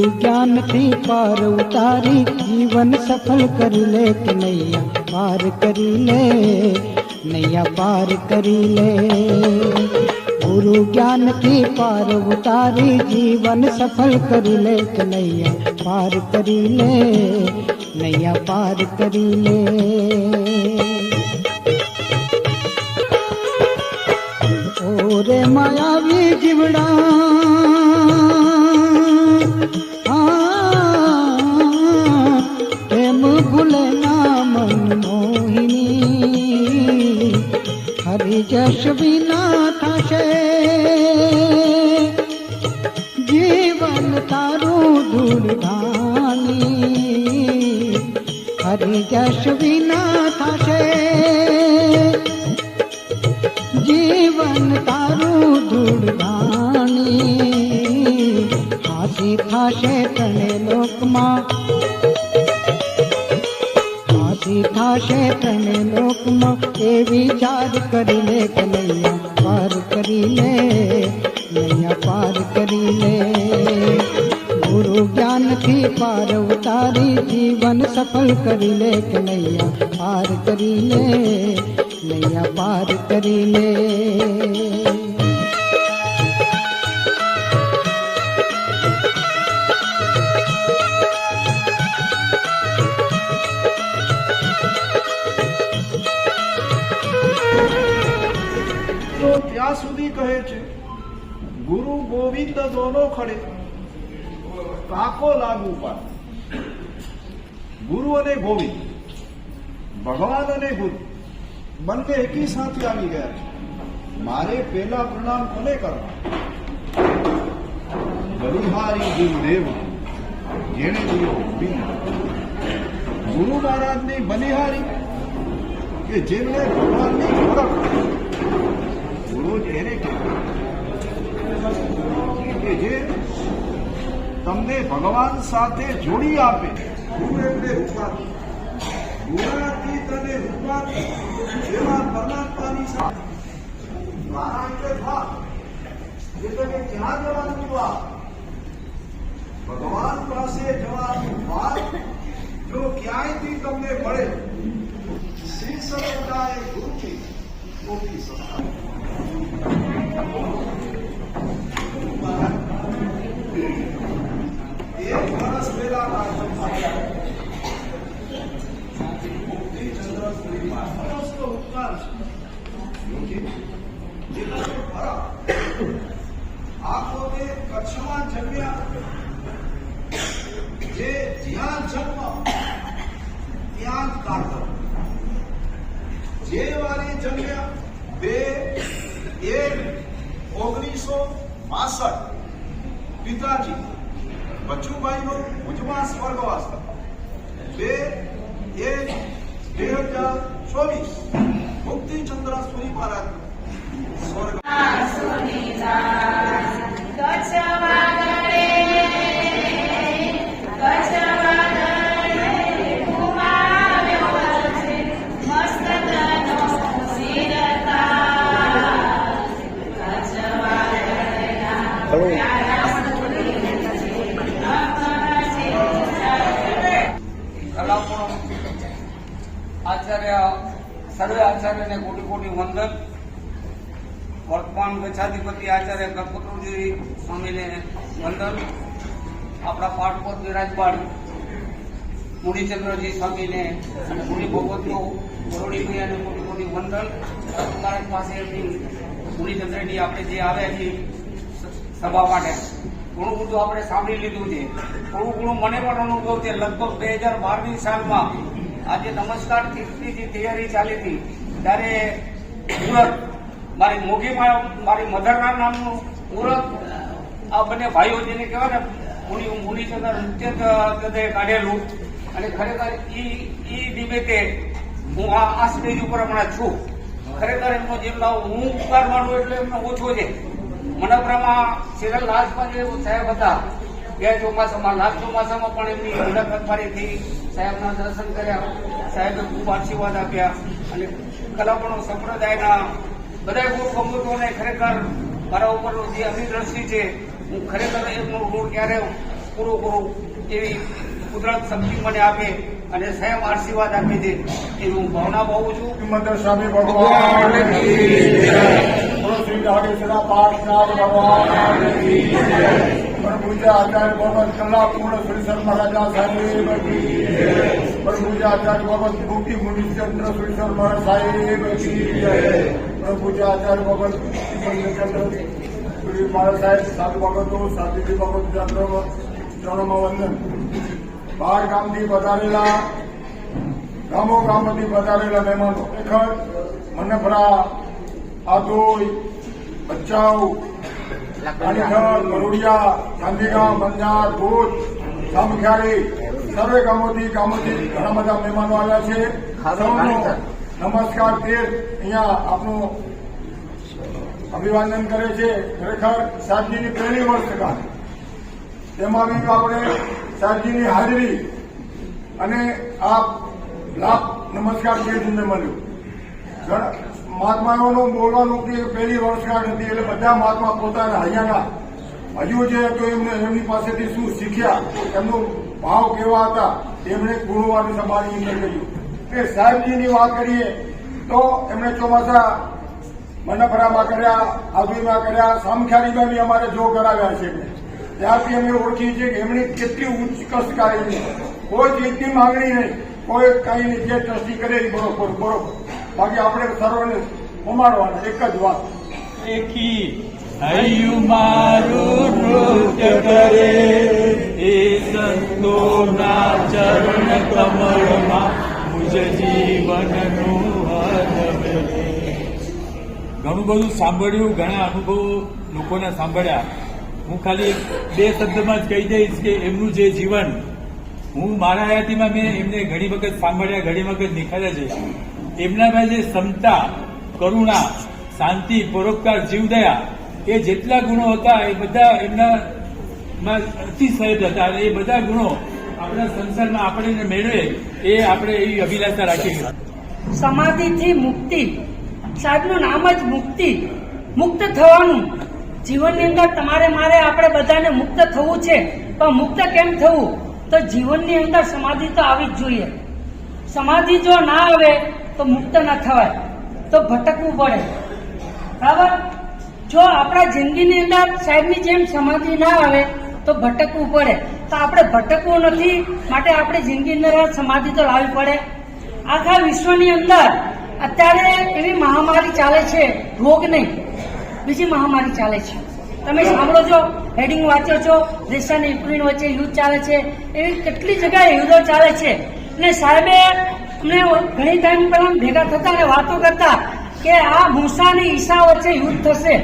गुरु ज्ञान थी पार उतारी जीवन सफल कर ले कि नैया पार करी ले, नैया पार करी ले। गुरु ज्ञान थी पार उतारी जीवन सफल कर ले कि नैया पार करी ले, नैया पार करी ले। ओरे मायावी जीवड़ा प्रेम भूले ना मन मोहिनी, हरि जश बिना थाशे जीवन तारू धूड़धानी, हरि जश बिना थाशे जीवन तारू धूड़धानी। हाथी थाशे तने लोकमा, हाथी थाशे तने लोकमा ए विचार करी ले कि नैया पार करी ले, नैया पार करी ले। गुरु ज्ञान थी पार उतारी जीवन सफल करी ले कि नैया पार करी ले, नैया पार करी ले। તો ત્યાં સુધી કહે છે ગુરુ ગોવિંદ દોનો ખડે કાકો લાગુ પાડે। ગુરુ અને ગોવિંદ, ભગવાન અને ગુરુ બંને એકી સાથે આવી ગયા છે। મારે પેલા પ્રણામ કોને કરવા? બલિહારી ગુરુદેવ જેણે દિયો ગુરુ મહારાજની બલિહારી કે જેમને ભગવાનની ઓળખ, ગુરુ એને કે જે તમને ભગવાન સાથે જોડી આપે। ગુરુ એટલે રૂપાતી, ગુણાતીત અને રૂપાતી એવા પરમાત્માની સાથે દ્વારા એટલે ભાગ, એટલે કે ક્યાં જવાનું દ્વાર? ભગવાન પાસે જવાનું દ્વાર જો ક્યાંયથી તમને મળે, શ્રી સરળતાએ ગુરુથી મોટી સત્તા। એક વર્ષ પહેલા ઉપકાર આખોને કચ્છમાં જન્મ્યા, જે જ્યાં જન્મ ત્યાં જ કાઢો, જે વારે જન્મ્યા 2/1/1962 પિતાજી બચુભાઈનો ભુજમાં સ્વર્ગવાસ, 2/1/2024 મુક્તિચંદ્ર સુરી મહારાજ સ્વર્ગ। આચાર્ય સર્વે આચાર્યને કોટી કોટી વંદન। વર્તમાન ગચ્છાધિપતિ આચાર્ય કલ્પતરુજી સ્વામીને વંદન। આપણા પાઠપોત વિરાજમાન મુનિચંદ્રજી સ્વામીને અને મુનિ ભગવતો ગરોડીભાઈ અને કોટી કોટી વંદન। તમારા પાસે એમની મુનિચંદ્રજી આપણે જે આવ્યા છીએ સભા માટે, ઘણું બધું આપણે સાંભળી લીધું છે। થોડું ઘણું મને પણ અનુભવ છે। લગભગ 2012ની સાલમાં આજે નમસ્કાર કીર્તિની તૈયારી ચાલી હતી, ત્યારે મુહૂર્ત મારી મોગીમાં મારી મધરના નામનું મુહૂર્ત આ બંને ભાઈઓ જેને કહેવાય ને મુનિચંદ્ર નૃત્ય કાઢેલું, અને ખરેખર ઈ નિમિત્તે હું આ સ્ટેજ ઉપર હમણાં છું। ખરેખર એમનો જેટલા હું ઉપકાર માનું એટલે એમનો ઓછો છે। મનપરામાં સિરલ લાજપત સાહેબ હતા, બે ચોમાસામાં લાસ્ટ ચોમાસામાં પણ એમની મુલાકાત મારી સાહેબના દર્શન કર્યા, સાહેબે ખૂબ આશીર્વાદ આપ્યા અને કલાપણો સંપ્રદાયના બધા ગુરુભંગોને ખરેખર મારા ઉપરનું જે અભિદ્રષ્ટિ છે, હું ખરેખર એમનો ઋણ ક્યારે પૂરું કરું એવી કુદરત શક્તિ મને આપે અને સ્વયં આશીર્વાદ આપી દે એવી હું ભાવના ભાવું છું. મંત્ર સ્વામી ભગવાન શ્રી નાગેશ્વરા પાઠનાથ ભગવાન પૂજા આચાર્ય બાબત કલાપૂર્ણ શ્રીસર મહારાજા સાહેબ પૂજા આચાર્ય બાબત મુક્તિ મુનિચંદ્ર શ્રીસર મહારાજ સાહેબ પૂજા આચાર્ય બાબત ચંદ્ર શ્રી મહારાજ સાહેબ સાધુ બાબતો સાધુજી બાબત ચરણમાં વંદન. બહાર ગામથી વધારેલા ગામોથી વધારેલા મહેમાનો ખરેખર મનફરા, આધોઈ, ભચાઉ, પાણીખર, મરોડિયા, ગાંધીગામ, બંજાર, ભુજ, સામખિયાળી સર્વે ગામોથી ઘણા બધા મહેમાનો આવ્યા છે. સૌનો નમસ્કાર તેર અહીંયા આપનું અભિવાદન કરે છે. ખરેખર સાહેબજીની પહેલી વર્ષગાંઠ, તેમાં બી આપણે સાહેબજીની હાજરી અને આ લાભ નમસ્કાર જેને મળ્યો. મહાત્માઓનું બોલવાનું કે પહેલી વર્ષગાંઠ હતી એટલે બધા મહાત્મા પોતાના હૈયાના હજુ જે હતું એમની પાસેથી શું શીખ્યા, એમનું ભાવ કેવા હતા, એમણે ગુણવાની સંભાળી એમને કહ્યું. કે સાહેબજીની વાત કરીએ તો એમણે ચોમાસા મનફરામાં કર્યા, આધુઈમાં કર્યા, સામખિયાળીમાં બી અમારે જો કરાવ્યા છે. ત્યારથી અમે ઓળખીએ છીએ કે એમની કેટલી ઉત્કર્ષ કાર્યની, કોઈ ચીજની માંગણી નહીં, કોઈ કઈ નહીં, જે ટ્રસ્ટી કરે એ બરોબર. બાકી આપણે સર્વને ઉમાડવાના એક જ વાત. એકી હૈયું મારું નૃત્ય કરે એ સંતોના ચરણ કમળમાં મુજ જીવનનું હરવે. ઘણું બધું સાંભળ્યું, ઘણા અનુભવો લોકોના સાંભળ્યા. હું ખાલી બે શબ્દમાં જ કહી દઈશ કે એમનું જે જીવન હું મારા હયાતીમાં મેં એમને ઘણી વખત સાંભળ્યા, ઘણી વખત નિખાર્યા છે. એમનામાં જે ક્ષમતા, કરુણા, શાંતિ, પરોપકાર, જીવદયા એ જેટલા ગુણો હતા એ બધા એમનામાં અતિશય હતા. અને એ બધા ગુણો આપણા સંસારમાં આપણે મેળવે એ આપણે એવી અભિલાષા રાખીએ. સમાધિથી મુક્તિ, સાહેબનું નામ જ મુક્તિ, મુક્ત થવાનું. જીવનની અંદર તમારે મારે આપણે બધાને મુક્ત થવું છે. પણ મુક્ત કેમ થવું? તો જીવનની અંદર સમાધિ તો આવી જ જોઈએ. સમાધિ જો ના આવે તો મુક્ત ના થવાય, તો ભટકવું પડે. બરાબર? જો આપણા જિંદગીની અંદર સાહેબની જેમ સમાધિ ના આવે તો ભટકવું પડે. તો આપણે ભટકવું નથી, માટે આપણે જિંદગીની અંદર સમાધિ તો લાવવી પડે. આખા વિશ્વની અંદર અત્યારે એવી મહામારી ચાલે છે, રોગ નહીં, બીજી મહામારી ચાલે છે. તમે સાંભળો છો, હેડિંગ વાંચો છો, રશિયા અને યુક્રેન વચ્ચે યુદ્ધ ચાલે છે, એવી કેટલી જગ્યાએ યુદ્ધો ચાલે છે. અને સાહેબે અમને ઘણી ટાઈમ પહેલા ભેગા થતા અને વાતો કરતા કે આ મૂસા અને ઈસા વચ્ચે યુદ્ધ થશે,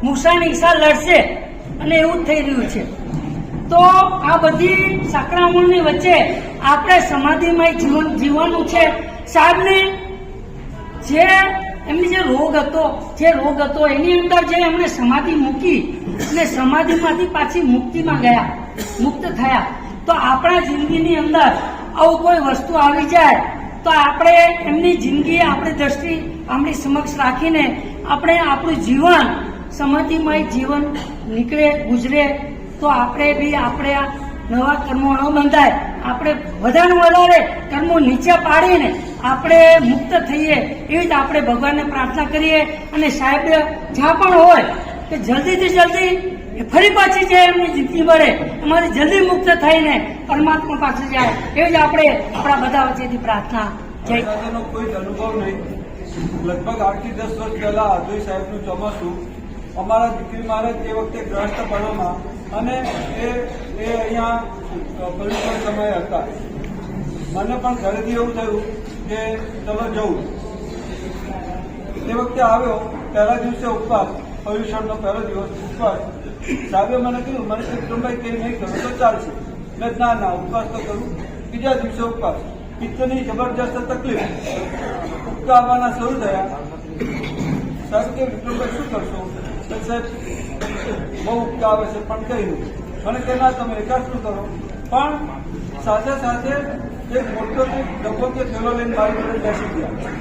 મૂસા અને ઈસા લડશે, અને એવું જ થઈ રહ્યું છે. તો આ બધી સંક્રમણની વચ્ચે આપણે સમાધિમય જીવન જીવવાનું છે. સાહેબને જે એમની જે રોગ હતો એની અંદર જે એમણે સમાધિ મૂકી અને સમાધિમાંથી પાછી મુક્તિમાં ગયા, મુક્ત થયા. તો આપણા જિંદગીની અંદર આવું કોઈ વસ્તુ આવી જાય તો આપણે એમની જિંદગી આપણી દ્રષ્ટિ આપણી સમક્ષ રાખીને આપણે આપણું જીવન સમાધિમય જીવન નીકળે, ગુજરે, તો આપણે બી આપણે નવા કર્મો ન બંધાય. આપણે વધારે વધારે કર્મો નીચે પાડીને આપણે મુક્ત થઈએ એવી જ આપણે ભગવાનને પ્રાર્થના કરીએ. અને સાહેબ જ્યાં પણ હોય કે જલ્દીથી જલ્દી ફરી પાછી જે એમની જિંદગી મળે, અમારી જલ્દી મુક્ત થઈને પરમાત્મા પાસે જાય એવી જ આપણે આપણા બધા વચ્ચેથી પ્રાર્થના. જય. કોઈ જ અનુભવ નહીં. લગભગ 8 થી 10 વર્ષ પહેલા આધોઈ સાહેબનું ચોમાસું અમારા દીકરી મહારાજ તે વખતે ગ્રસ્ત પડવામાં, અને એ અહીંયા પવિત્ર સમય હતા. મને પણ ઘરેથી એવું થયું કે ચલો જવું. તે વખતે આવ્યો, પહેલા દિવસે ઉપવાસ, પર્યુષણનો પહેલો દિવસ ઉપવાસ. સાહેબે મને કીધું, મને વિક્રમભાઈ કંઈ નહીં કરું તો ચાલશે. મેં ના ઉપવાસ તો કરું. બીજા દિવસે ઉપવાસ, પિત્તની જબરજસ્ત તકલીફ, ઉપકા આવવાના શરૂ થયા. સાહેબ કે વિક્રમભાઈ શું કરશો? સાહેબ બહુ ઉપકા આવે છે પણ કહ્યું. મને કે ના, તમે એકાગ્ર કરો. પણ સાથે સાથે એક મોટો ડબ્બો કે થેલો લઈને મારી જોડે બેસી ગયા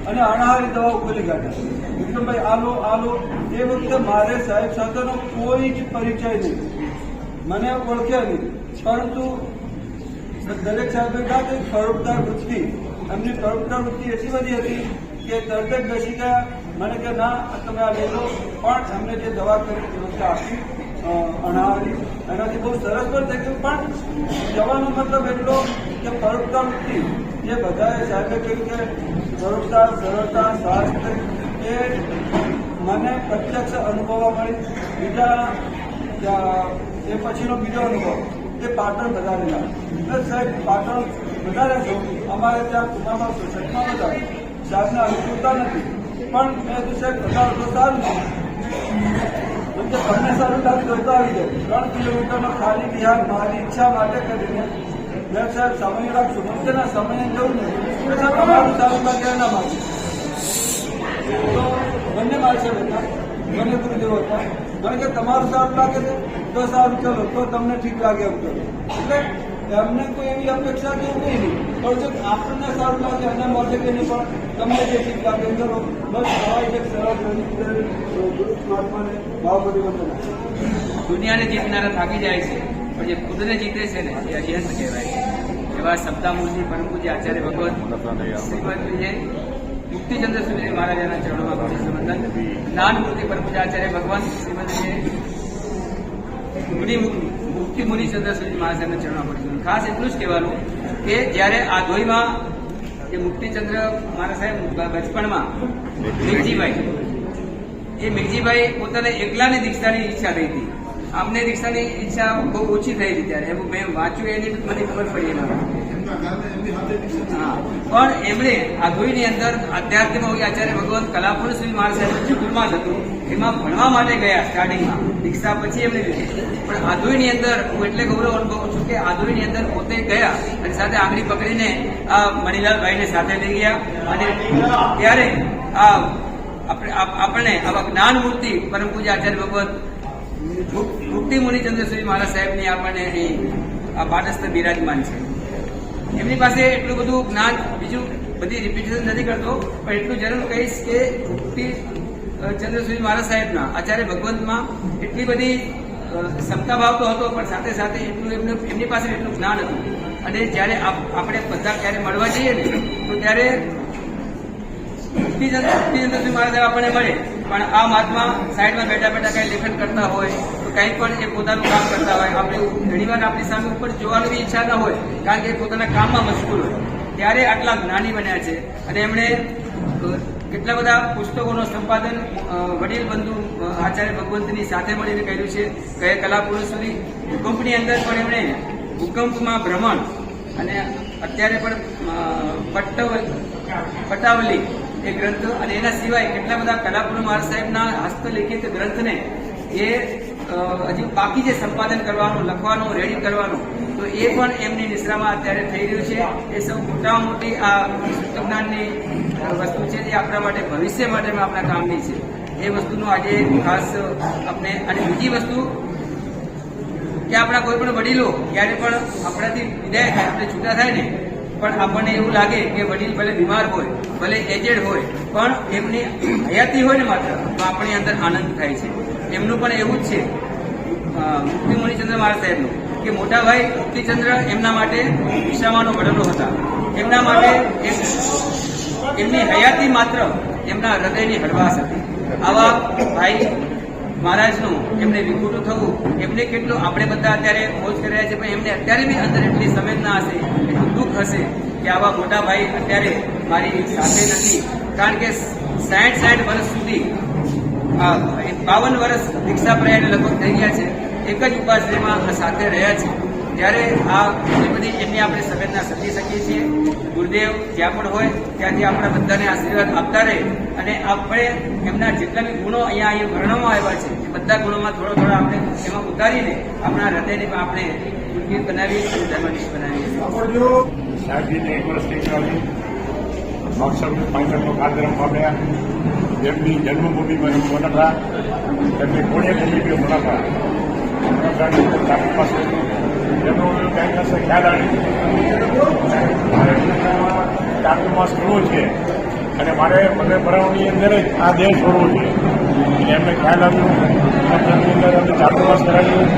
અને અણહારી દવાઓ ખોલી કાઢી. વિક્રમભાઈ આલો. એ વખતે મારે સાહેબ સાથેનો કોઈ જ પરિચય નહીં. મને ઓળખ્યા નહીં, પરંતુ દરેક સાહેબે કહ્યું કે પરોપકાર વૃત્તિ, એમની પરોપકાર વૃત્તિ એટલી બધી હતી કે તરત જ બેસી ગયા. મને કે ના તમે આ લઈ લો, પણ એમને જે દવા કરી વ્યવસ્થા આપી અણાવી એનાથી બહુ સરસ પણ થઈ ગયું. પણ જવાનો મતલબ એટલો કે પરોપકાર વૃત્તિ જે બધાએ સાહેબે કહ્યું કે પરોપકાર, સરળતા, સ્વાસ્થ્ય એ મને પ્રત્યક્ષ અનુભવવા મળી. બીજા એ પછીનો બીજો અનુભવ એ પાટણ વધારેલા. સાહેબ પાટણ વધારે છો, અમારે ત્યાં કુમારમાં સોસાયટીમાં બધા સાહેબને અનુકૂળતા નથી, પણ મેં તો સાહેબ વધારો તો સારું છે. તમને સારું લાગતું હોય તો આવી જાય. 3 કિલોમીટરનો ખાલી વિહાર મારી ઈચ્છા માટે કરીને મેં સાહેબ સમય રાખશું. મને ના સમય જવું નહીં, સાહેબ અમારું સારું લાગે ના માગી તો બંને મારી સાહેબ હતા, બંને ગુરુદેવ હતા. મને કે તમારું સારું લાગે છે તો સારું, ચલો તો તમને ઠીક લાગે એમ કરો. એટલે એમને કોઈ એવી અપેક્ષા કે એવું નહીં, પણ જો આપણને સારું લાગે અને મળે કે નહીં, પણ તમને જે ઠીક લાગે એમ કરો. બસ સવાઈ એક સરળ મહાત્માને ભાવ પરિવર્તન. દુનિયાને જીતનારા થાકી જાય છે, પણ જે ખુદને જીતે છે ને એ અરિહંત કહેવાય છે. એવા સપ્તામૂર્તિ પરમ પૂજ્ય આચાર્ય ભગવત શ્રીમદ મુક્તિચંદ્ર સુરી મહારાજાના ચરણોમાં ગૌરી સંબંધન, જ્ઞાનમૂર્તિ પરમ પૂજ્ય આચાર્ય ભગવાન શ્રીમદ મુક્તિ મુનિચંદ્ર સુરી મહારાજાના ચરણોમાં ગૌરી. ખાસ એટલું જ કહેવાનું કે જ્યારે આ ધોઈમાં જે મુક્તિચંદ્ર મહારાજ સાહેબ બચપણમાં મિરજીભાઈ પોતાને એકલાને દીક્ષાની ઈચ્છા થઈ હતી. આમને દીક્ષાની ઈચ્છા બહુ ઓછી થઈ હતી ત્યારે મેં વાંચ્યું, એની મને ખબર પડી એમાં. હા, પણ એમણે આ ધોઈની અંદર આધ્યાત્મિક આચાર્ય ભગવાન કલાપુર શ્રી મહારાજ સાહેબ ચતુર્માસ હતું, એમાં ભણવા માટે ગયા સ્ટાર્ટિંગમાં. દીક્ષા પછી એમને લીધી, પણ આધોઈની અંદર હું એટલે ગૌરવ અનુભવું છું કે આધોઈની અંદર પોતે ગયા અને સાથે આંગળી પકડીને આ મણિલાલભાઈને સાથે લઈ ગયા. અને ત્યારે આપણને આવા જ્ઞાનમૂર્તિ પરમ પૂજ્ય આચાર્ય ભગવત મુક્તિ મુનિચંદ્ર શ્રી મહારાજ સાહેબની આપણને અહીં આ પાટસ્થ બિરાજમાન છે. એમની પાસે એટલું બધું જ્ઞાન, બીજું બધી રિપીટેશન નથી કરતો, પણ એટલું જરૂર કહીશ કે મુક્તિ ચંદ્રશ્રી મહારાજ સાહેબના આચાર્ય ભગવંતમાં એટલી બધી ક્ષમતા ભાવ તો હતો, પણ સાથે સાથે એટલું એમની પાસે એટલું જ્ઞાન હતું. અને જ્યારે આપણે બધા ક્યારે મળવા જઈએ ને તો ત્યારે મુક્તિચંદ્રશ્રી મહારાજ સાહેબ આપણને મળે, પણ આ મહાત્મા સાઈડમાં બેઠા બેઠા કઈ લેખન કરતા હોય તો કંઈ પણ એ પોતાનું કામ કરતા હોય. આપણે ઘણીવાર આપણી સામે ઉપર જોવાની બી ઈચ્છા ના હોય, કારણ કે પોતાના કામમાં મશગુલ હોય. ત્યારે આટલા જ્ઞાની બન્યા છે. અને એમણે કેટલા બધા પુસ્તકોનું સંપાદન વડીલ બંધુ આચાર્ય ભગવંતની સાથે મળીને કર્યું છે. કયા કલાપુરુષોની ભૂકંપની અંદર પણ એમણે ભૂકંપમાં ભ્રમણ, અને અત્યારે પણ પટ્ટાવલી એ ગ્રંથ, અને એના સિવાય કેટલા બધા કલાપુર મહારાજ સાહેબના હસ્તલિખિત ગ્રંથને એ હજી બાકી જે સંપાદન કરવાનું, લખવાનું, રેડી કરવાનું, તો એ પણ એમની નિશ્રામાં અત્યારે થઈ રહ્યું છે. એ સૌ મોટામાં મોટી આ વિજ્ઞાનની વસ્તુ છે, જે આપણા માટે ભવિષ્ય માટે આપણા કામની છે. એ વસ્તુનું આજે ખાસ આપણે. અને બીજી વસ્તુ કે આપણા કોઈ પણ વડીલો ક્યારે પણ આપણાથી વિદાય થાય, આપણે છૂટા થાય ને, પણ આપણને એવું લાગે કે વડીલ ભલે બીમાર હોય, ભલે એજેડ હોય, પણ એમની હયાતી હોય ને માત્ર, તો આપણી અંદર આનંદ થાય છે. એમનું પણ એવું જ છે મુક્તિ મુનિચંદ્ર મહારાજ સાહેબનું કે મોટા ભાઈ મુક્તિચંદ્ર એમના માટે વિશ્રામાનો વડલો હતા. એમના માટે એમની હયાતી માત્ર એમના હૃદયની હળવાશ હતી. આવા ભાઈ મહારાજનું એમને વિખૂટું થવું, એમને કેટલું આપણે બધા અત્યારે મોજ કરી રહ્યા છે, પણ એમને અત્યારે બી અંદર એટલી સંવેદના હશે, એટલું દુઃખ હશે કે આવા મોટા ભાઈ અત્યારે મારી સાથે નથી. કારણ કે 60 વર્ષ સુધી 52 વર્ષ દીક્ષા પ્રયાણ લગભગ થઈ ગયા છે, એક જ ઉપાશ્રયમાં સાથે રહ્યા છે. ત્યારે આ ઘણી બધી એમની આપણે સંવેદના સમજી શકીએ છીએ. ગુરુદેવ જ્યાં પણ હોય ત્યાંથી આપણા બધાને આશીર્વાદ આપતા રહે, અને આપણે એમના જેટલા બી ગુણો અહીંયા વર્ણવવામાં આવ્યા છે એ બધા ગુણોમાં થોડો આપણે એમાં ઉતારીને આપણા હૃદયને આપણે ગુરગીર બનાવીએ, ધર્મનિષ્ઠ બનાવીએ. સાહેબજીને 1 વર્ષની કરાવી મકસદ 55 કાર્યક્રમ પામ્યા. એમની જન્મભૂમિમાં મોટાપા, એમની પુણ્યભૂમિ મોટાપા પાસે એનો કંઈક હશે ખ્યાલ આવ્યો. ચાતુર્માસ કરવો છે અને મારે મને ભરાવની અંદર જ આ દેહ છોડવો છે. એટલે એમને ખ્યાલ આવ્યો, અંદર અમે ચાતુર્માસ કરાવ્યું.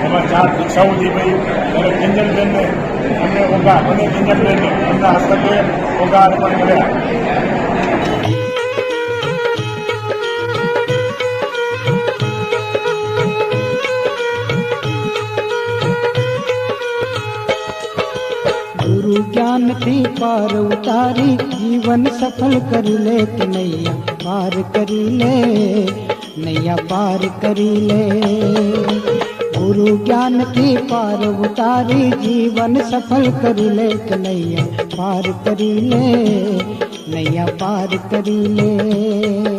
એમાં આ દીક્ષાઓજીભાઈ અને કિંજલબેનને અમને ઓગા અને કિંજલબેનને એમના હસ્તકે ઓગા અર્પણ કર્યા. गुरु ज्ञान थी पार उतारी जीवन सफल करी ले कन्हैया पार करी ले नैया पार करी ले. गुरु ज्ञान थी पार उतारी जीवन सफल करी ले कन्हैया पार करी ले नैया पार करी ले.